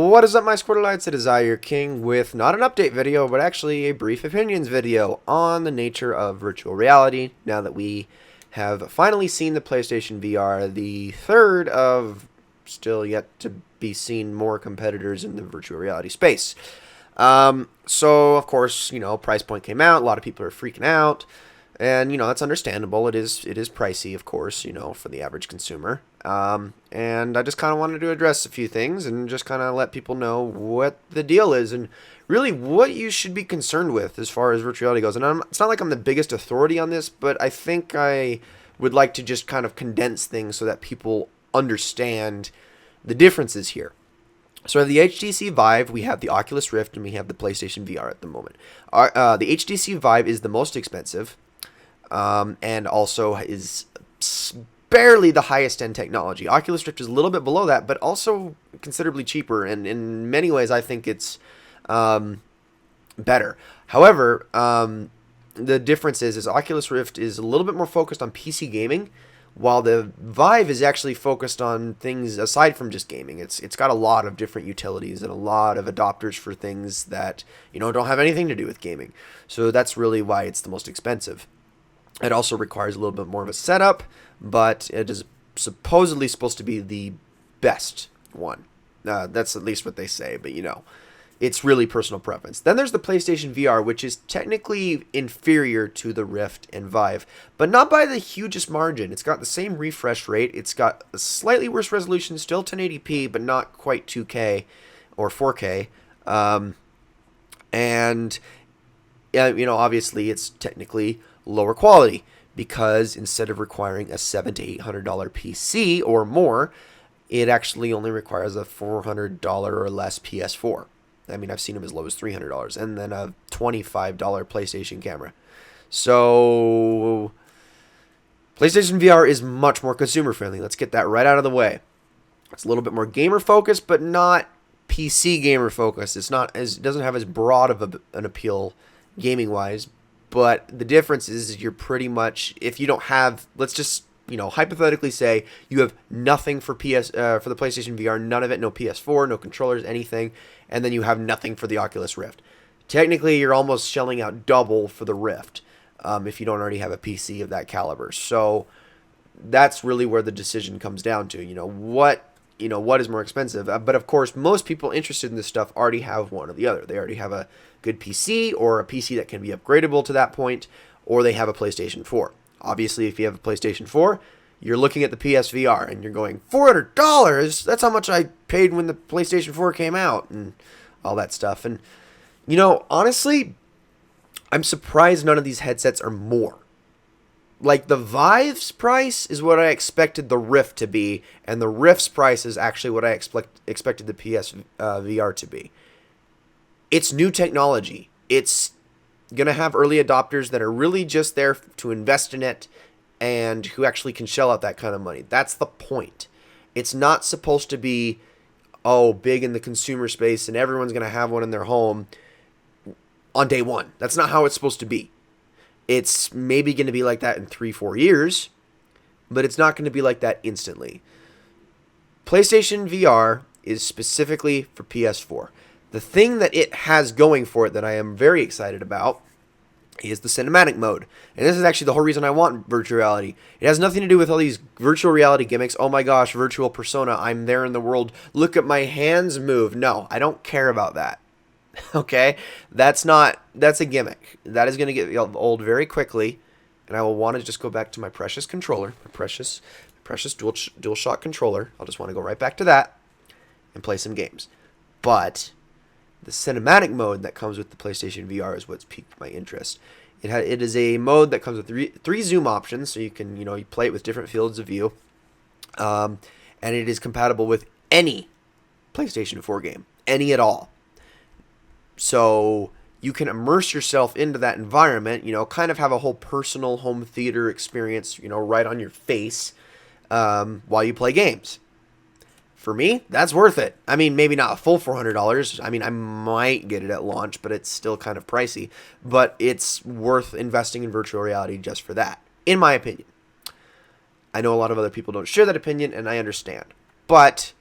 What is up, my Squirtleites? It is I, your king, with not an update video, but actually a brief opinions video on the nature of virtual reality, now that we have finally seen the PlayStation VR, the third of still yet to be seen more competitors in the virtual reality space. So, of course, price point came out, a lot of people are freaking out, and, that's understandable. It is pricey, of course, for the average consumer. And I just kind of wanted to address a few things and just kind of let people know what the deal is and really what you should be concerned with as far as virtual reality goes. And it's not like I'm the biggest authority on this, but I think I would like to just kind of condense things so that people understand the differences here. So we have the HTC Vive, we have the Oculus Rift, and we have the PlayStation VR at the moment. The HTC Vive is the most expensive, and also is barely the highest end technology. Oculus Rift is a little bit below that, but also considerably cheaper, and in many ways I think it's better. However, the difference is Oculus Rift is a little bit more focused on PC gaming, while the Vive is actually focused on things aside from just gaming. It's got a lot of different utilities and a lot of adapters for things that don't have anything to do with gaming. So that's really why it's the most expensive. It also requires a little bit more of a setup, but it is supposedly supposed to be the best one. That's at least what they say, but it's really personal preference. Then there's the PlayStation VR, which is technically inferior to the Rift and Vive, but not by the hugest margin. It's got the same refresh rate. It's got a slightly worse resolution, still 1080p, but not quite 2K or 4K. And obviously it's technically lower quality because instead of requiring a $700 to $800 PC or more, it actually only requires a $400 or less PS4. I mean, I've seen them as low as $300, and then a $25 PlayStation camera. So PlayStation VR is much more consumer friendly. Let's get that right out of the way. It's a little bit more gamer focused, but not PC gamer focused. It doesn't have as broad of an appeal gaming wise. But the difference is you're pretty much, if you don't have, let's just, hypothetically say you have nothing for the PlayStation VR, none of it, no PS4, no controllers, anything, and then you have nothing for the Oculus Rift. Technically, you're almost shelling out double for the Rift if you don't already have a PC of that caliber. So that's really where the decision comes down to, what is more expensive. But of course, most people interested in this stuff already have one or the other. They already have a good PC or a PC that can be upgradable to that point, or they have a PlayStation 4. Obviously, if you have a PlayStation 4, you're looking at the PSVR and you're going, $400? That's how much I paid when the PlayStation 4 came out and all that stuff. And, honestly, I'm surprised none of these headsets are more. Like, the Vive's price is what I expected the Rift to be, and the Rift's price is actually what I expected the PSVR to be. It's new technology. It's going to have early adopters that are really just there to invest in it and who actually can shell out that kind of money. That's the point. It's not supposed to be, big in the consumer space and everyone's going to have one in their home on day one. That's not how it's supposed to be. It's maybe going to be like that in 3-4 years, but it's not going to be like that instantly. PlayStation VR is specifically for PS4. The thing that it has going for it that I am very excited about is the cinematic mode. And this is actually the whole reason I want virtual reality. It has nothing to do with all these virtual reality gimmicks. Oh my gosh, virtual persona, I'm there in the world. Look at my hands move. No, I don't care about that. Okay? That's a gimmick. That is going to get old very quickly. And I will want to just go back to my precious controller, my precious DualShock controller. I'll just want to go right back to that and play some games. But the cinematic mode that comes with the PlayStation VR is what's piqued my interest. It is a mode that comes with three zoom options, so you can you play it with different fields of view, and it is compatible with any PlayStation 4 game, any at all. So you can immerse yourself into that environment, kind of have a whole personal home theater experience, right on your face while you play games. For me, that's worth it. I mean, maybe not a full $400. I mean, I might get it at launch, but it's still kind of pricey. But it's worth investing in virtual reality just for that, in my opinion. I know a lot of other people don't share that opinion, and I understand. But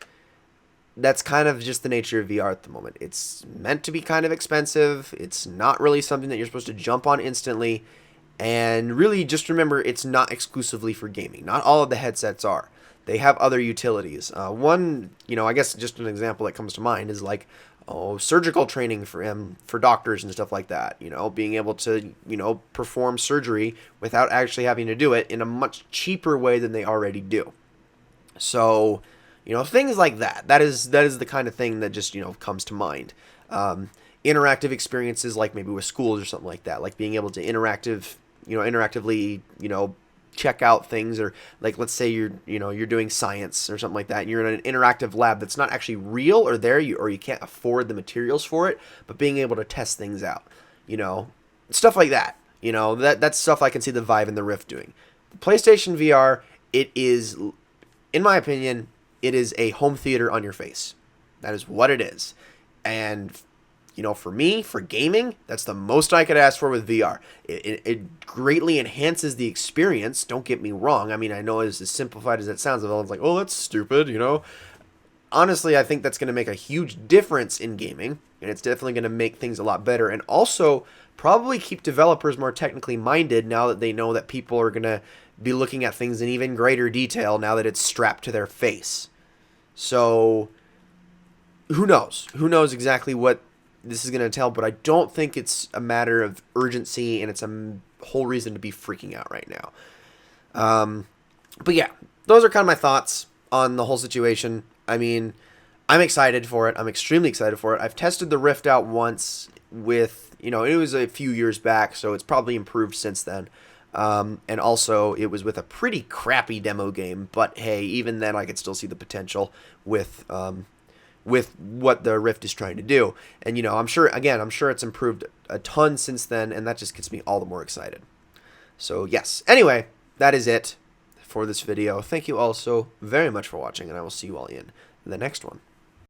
that's kind of just the nature of VR at the moment. It's meant to be kind of expensive. It's not really something that you're supposed to jump on instantly. And really, just remember, it's not exclusively for gaming. Not all of the headsets are. They have other utilities. One, I guess just an example that comes to mind is like, surgical training for doctors and stuff like that. Being able to, perform surgery without actually having to do it in a much cheaper way than they already do. So, things like that. That is the kind of thing that just comes to mind. Interactive experiences like maybe with schools or something like that, like being able to interactively check out things, or like let's say you're doing science or something like that, and you're in an interactive lab that's not actually real or there, or you can't afford the materials for it, but being able to test things out, stuff like that. That's stuff I can see the Vive and the Rift doing. The PlayStation VR, it is, in my opinion, it is a home theater on your face. That is what it is. And for me, for gaming, that's the most I could ask for with VR. It greatly enhances the experience. Don't get me wrong. I mean, I know as simplified as it sounds, everyone's like, oh, that's stupid, Honestly, I think that's going to make a huge difference in gaming, and it's definitely going to make things a lot better, and also probably keep developers more technically minded now that they know that people are going to be looking at things in even greater detail now that it's strapped to their face. So, who knows? Who knows exactly what this is going to tell, but I don't think it's a matter of urgency, and it's a whole reason to be freaking out right now. But yeah, those are kind of my thoughts on the whole situation. I mean, I'm excited for it. I'm extremely excited for it. I've tested the Rift out once with, it was a few years back, so it's probably improved since then. And also, it was with a pretty crappy demo game, but hey, even then I could still see the potential with what the Rift is trying to do. And, I'm sure it's improved a ton since then, and that just gets me all the more excited. So, yes. Anyway, that is it for this video. Thank you all so very much for watching, and I will see you all in the next one.